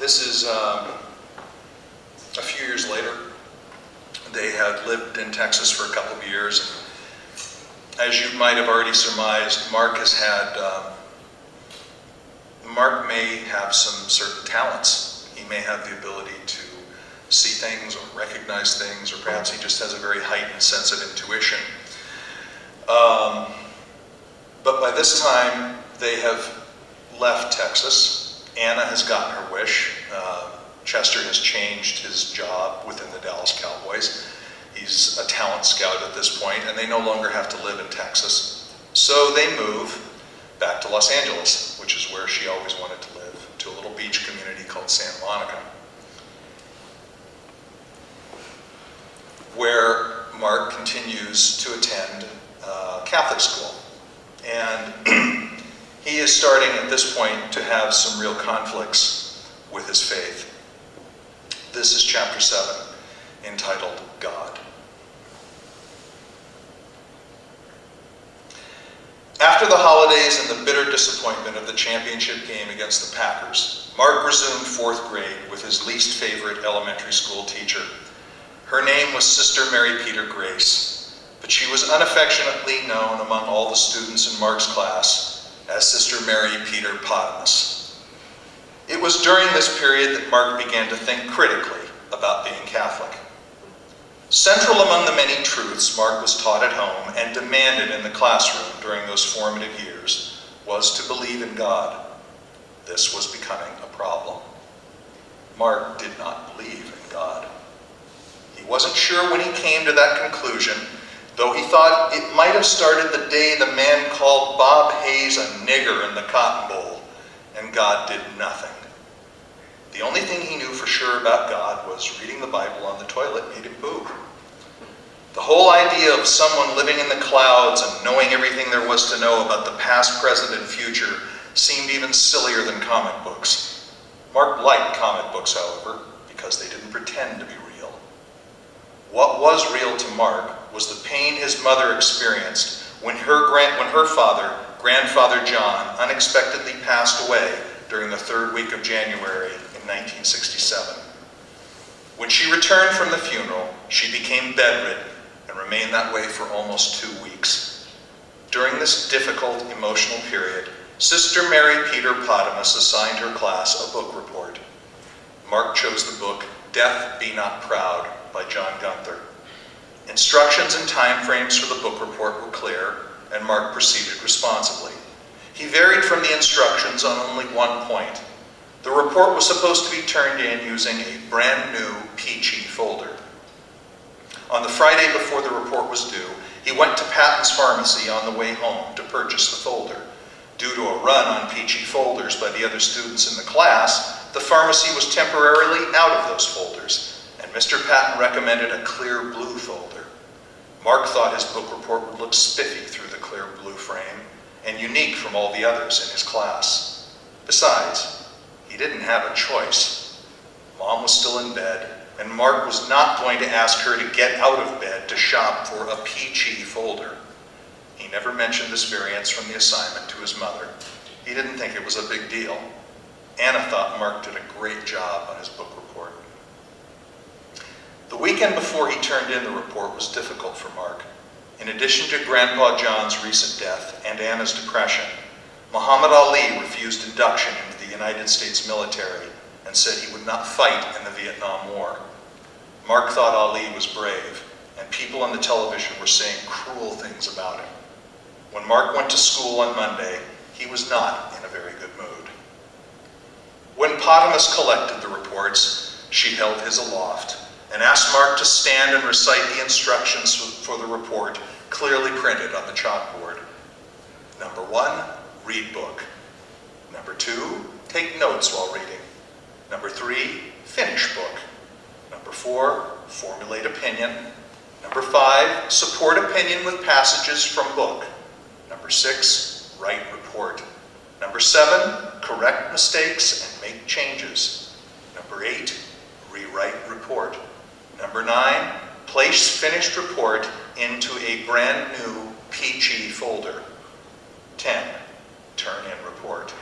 This is a few years later. They had lived in Texas for a couple of years. As you might have already surmised, Mark may have some certain talents. He may have the ability to see things or recognize things, or perhaps he just has a very heightened sense of intuition. But by this time, they have left Texas. Anna has gotten her wish. Chester has changed his job within the Dallas Cowboys. He's a talent scout at this point, and they no longer have to live in Texas. So they move back to Los Angeles, which is where she always wanted to live, to a little beach community called Santa Monica, where Mark continues to attend Catholic school. And he is starting at this point to have some real conflicts with his faith. This is chapter 7, entitled God. After the holidays and the bitter disappointment of the championship game against the Packers, Mark resumed 4th grade with his least favorite elementary school teacher. Her name was Sister Mary Peter Grace, but she was unaffectionately known among all the students in Mark's class as Sister Mary Peter Potamus. It was during this period that Mark began to think critically about being Catholic. Central among the many truths Mark was taught at home and demanded in the classroom during those formative years was to believe in God. This was becoming a problem. Mark did not believe in God. He wasn't sure when he came to that conclusion, though he thought it might have started the day the man called Bob Hayes a nigger in the Cotton Bowl, and God did nothing. The only thing he knew for sure about God was reading the Bible on the toilet made him poop. The whole idea of someone living in the clouds and knowing everything there was to know about the past, present, and future seemed even sillier than comic books. Mark liked comic books, however, because they didn't pretend to be real. What was real to Mark was the pain his mother experienced when her father, Grandfather John, unexpectedly passed away during the 3rd week of January in 1967. When she returned from the funeral, she became bedridden and remained that way for almost 2 weeks. During this difficult emotional period, Sister Mary Peter Potamus assigned her class a book report. Mark chose the book Death Be Not Proud by John Gunther. Instructions and time frames for the book report were clear, and Mark proceeded responsibly. He varied from the instructions on only one point. The report was supposed to be turned in using a brand new peachy folder. On the Friday before the report was due, he went to Patton's Pharmacy on the way home to purchase the folder. Due to a run on peachy folders by the other students in the class, the pharmacy was temporarily out of those folders, and Mr. Patton recommended a clear blue folder. Mark thought his book report would look spiffy through the clear blue frame, and unique from all the others in his class. Besides, he didn't have a choice. Mom was still in bed, and Mark was not going to ask her to get out of bed to shop for a peachy folder. He never mentioned this variance from the assignment to his mother. He didn't think it was a big deal. Anna thought Mark did a great job on his book report. The weekend before he turned in the report was difficult for Mark. In addition to Grandpa John's recent death and Anna's depression, Muhammad Ali refused induction into the United States military and said he would not fight in the Vietnam War. Mark thought Ali was brave, and people on the television were saying cruel things about him. When Mark went to school on Monday, he was not in a very good mood. When Potamus collected the reports, she held his aloft and asked Mark to stand and recite the instructions for the report clearly printed on the chalkboard. Number 1, read book. Number 2, take notes while reading. Number 3, finish book. Number 4, formulate opinion. Number 5, support opinion with passages from book. Number 6, write report. Number 7, correct mistakes and make changes. Number 8, rewrite report. Number 9, place finished report into a brand new peachy folder. 10, turn in report.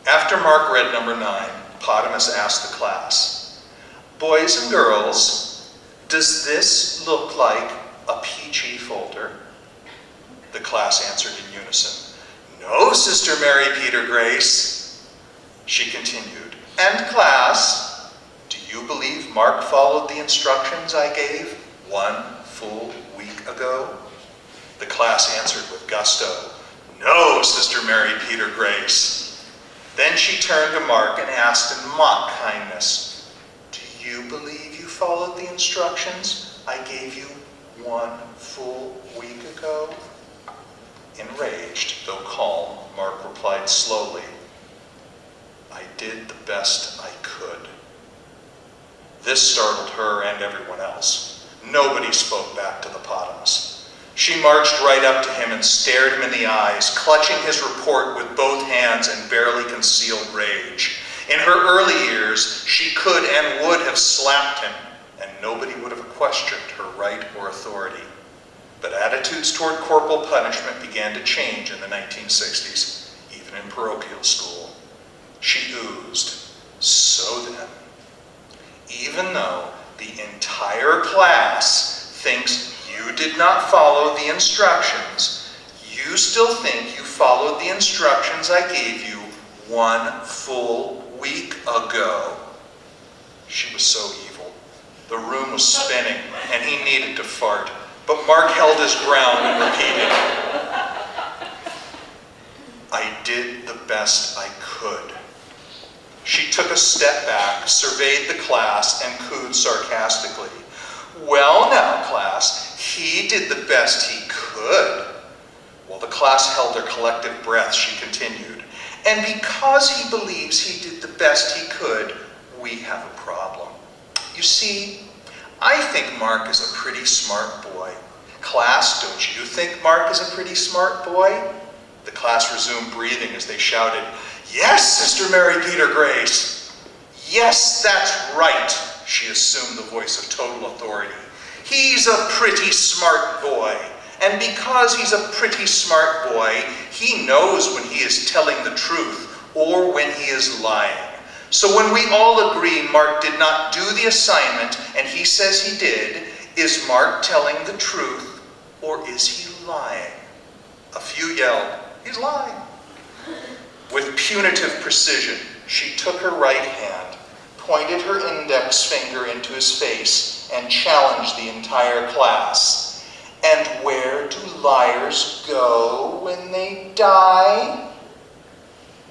After After Mark read number 9, Potamus asked the class, "Boys and girls, does this look like a PG folder?" The class answered in unison, "No, Sister Mary Peter Grace." She continued, "And class, do you believe Mark followed the instructions I gave 1 full week ago?" The class answered with gusto, "No, Sister Mary Peter Grace." Then she turned to Mark and asked in mock kindness, "Do you believe you followed the instructions I gave you 1 full week ago?" Enraged, though calm, Mark replied slowly, "I did the best I could." This startled her and everyone else. Nobody spoke back to the Potamus. She marched right up to him and stared him in the eyes, clutching his report with both hands in barely concealed rage. In her early years, she could and would have slapped him, and nobody would have questioned her right or authority. But attitudes toward corporal punishment began to change in the 1960s, even in parochial school. She oozed, "So then, even though the entire class thinks you did not follow the instructions, you still think you followed the instructions I gave you 1 full week ago." She was so evil. The room was spinning, and he needed to fart. But Mark held his ground and repeated, "I did the best I could." She took a step back, surveyed the class, and cooed sarcastically, "Well now, class, he did the best he could." While the class held their collective breath, she continued, "And because he believes he did the best he could, we have a problem. You see, I think Mark is a pretty smart boy. Class, don't you think Mark is a pretty smart boy?" The class resumed breathing as they shouted, "Yes, Sister Mary Peter Grace." "Yes, that's right," she assumed the voice of total authority. "He's a pretty smart boy. And because he's a pretty smart boy, he knows when he is telling the truth or when he is lying. So when we all agree Mark did not do the assignment and he says he did, is Mark telling the truth or is he lying?" A few yelled, "He's lying." With punitive precision, she took her right hand, pointed her index finger into his face, and challenged the entire class. "And where do liars go when they die?"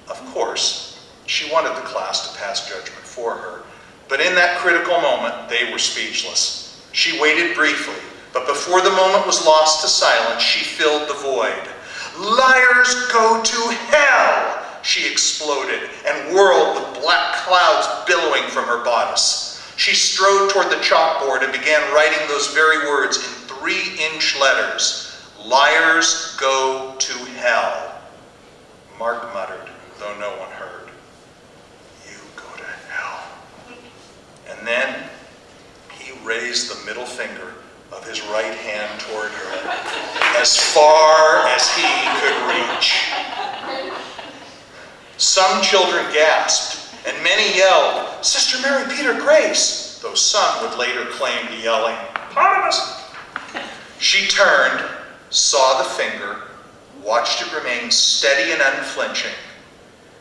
Of course, she wanted the class to pass judgment for her, but in that critical moment, they were speechless. She waited briefly, but before the moment was lost to silence, she filled the void. "Liars go to hell!" she exploded and whirled with black clouds billowing from her bodice. She strode toward the chalkboard and began writing those very words in 3-inch letters. "Liars go to hell." Mark muttered, though no one heard, "You go to hell." And then he raised the middle finger of his right hand toward her, as far as he could reach. Some children gasped, and many yelled, "Sister Mary Peter Grace," though some would later claim to yelling, "Potamus." She turned, saw the finger, watched it remain steady and unflinching.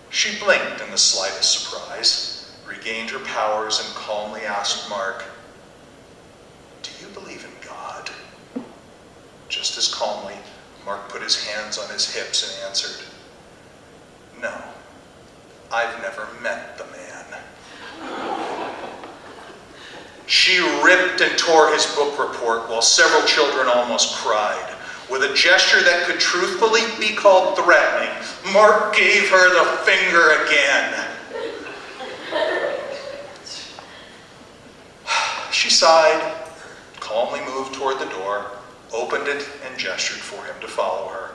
She blinked in the slightest surprise, regained her powers, and calmly asked Mark, "Do you believe in God?" Just as calmly, Mark put his hands on his hips and answered, "No, I've never met the man." She ripped and tore his book report while several children almost cried. With a gesture that could truthfully be called threatening, Mark gave her the finger again. She sighed, calmly moved toward the door, opened it, and gestured for him to follow her.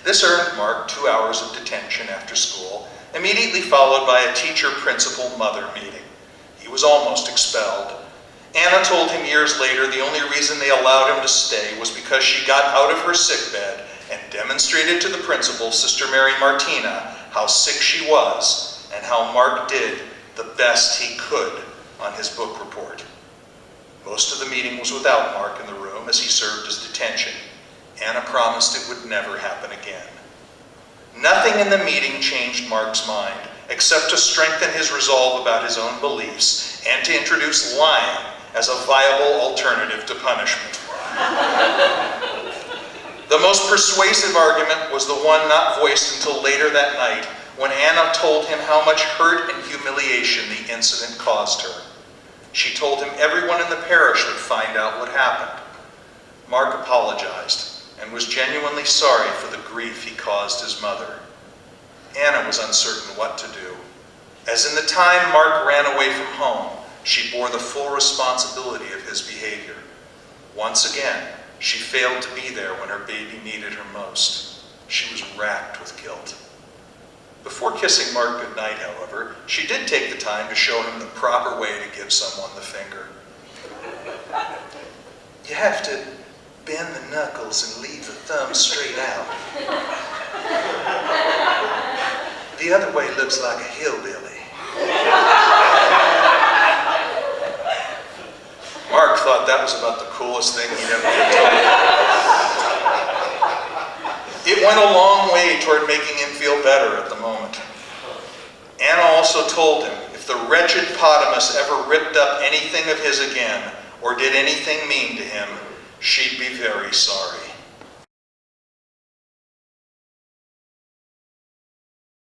This earned Mark 2 hours of detention after school, immediately followed by a teacher-principal-mother meeting. He was almost expelled. Anna told him years later the only reason they allowed him to stay was because she got out of her sickbed and demonstrated to the principal, Sister Mary Martina, how sick she was and how Mark did the best he could on his book report. Most of the meeting was without Mark in the room as he served his detention. Anna promised it would never happen again. Nothing in the meeting changed Mark's mind, except to strengthen his resolve about his own beliefs and to introduce lying as a viable alternative to punishment. The most persuasive argument was the one not voiced until later that night, when Anna told him how much hurt and humiliation the incident caused her. She told him everyone in the parish would find out what happened. Mark apologized and was genuinely sorry for the grief he caused his mother. Anna was uncertain what to do. As in the time Mark ran away from home, she bore the full responsibility of his behavior. Once again, she failed to be there when her baby needed her most. She was racked with guilt. Before kissing Mark goodnight, however, she did take the time to show him the proper way to give someone the finger. You have to bend the knuckles and leave the thumb straight out. The other way looks like a hillbilly. Mark thought that was about the coolest thing he'd ever been told. It went a long way toward making him feel better at the moment. Anna also told him if the wretched Potamus ever ripped up anything of his again or did anything mean to him, she'd be very sorry.